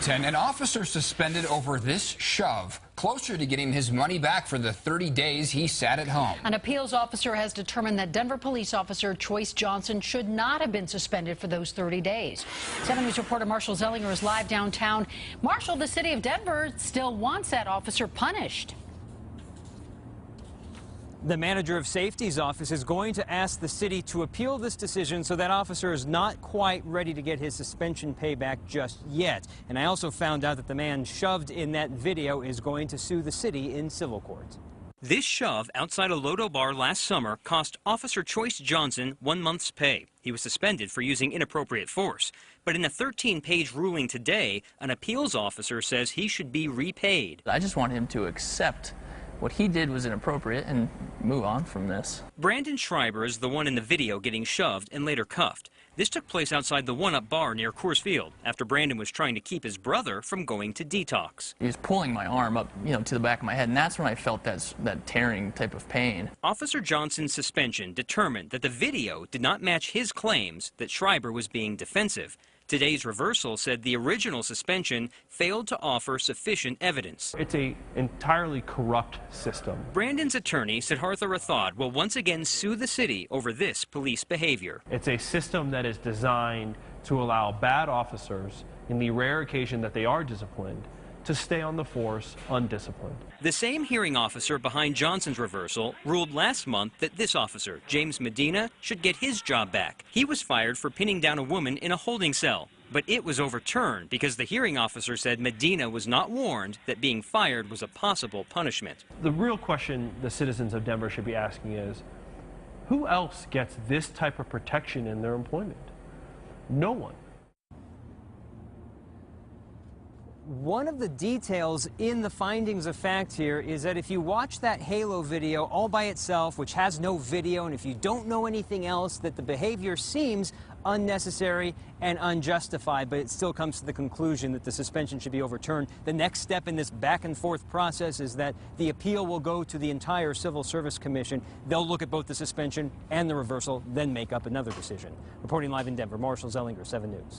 An officer suspended over this shove, closer to getting his money back for the 30 days he sat at home. An appeals officer has determined that Denver police officer Choice Johnson should not have been suspended for those 30 days. 7 News reporter Marshall Zellinger is live downtown. Marshall, the city of Denver still wants that officer punished. The manager of safety's office is going to ask the city to appeal this decision so that officer is not quite ready to get his suspension payback just yet. And I also found out that the man shoved in that video is going to sue the city in civil court. This shove outside a LoDo bar last summer cost Officer Choice Johnson 1 month's pay. He was suspended for using inappropriate force. But in a 13-page ruling today, an appeals officer says he should be repaid. I just want him to accept what he did was inappropriate and move on from this. Brandon Schreiber is the one in the video getting shoved and later cuffed. This took place outside the One Up bar near Coors Field after Brandon was trying to keep his brother from going to detox. He was pulling my arm up, to the back of my head, and that's when I felt that tearing type of pain. Officer Johnson's suspension determined that the video did not match his claims that Schreiber was being defensive. Today's reversal said the original suspension failed to offer sufficient evidence. It's an entirely corrupt system. Brandon's attorney, Siddhartha Rathod, will once again sue the city over this police behavior. It's a system that is designed to allow bad officers, in the rare occasion that they are disciplined, to stay on the force undisciplined. The same hearing officer behind Johnson's reversal ruled last month that this officer, James Medina, should get his job back. He was fired for pinning down a woman in a holding cell, but it was overturned because the hearing officer said Medina was not warned that being fired was a possible punishment. The real question the citizens of Denver should be asking is, who else gets this type of protection in their employment? No one. One of the details in the findings of fact here is that if you watch that Halo video all by itself, which has no video, and if you don't know anything else, that the behavior seems unnecessary and unjustified, but it still comes to the conclusion that the suspension should be overturned. The next step in this back and forth process is that the appeal will go to the entire Civil Service Commission. They'll look at both the suspension and the reversal, then make up another decision. Reporting live in Denver, Marshall Zellinger, 7 News.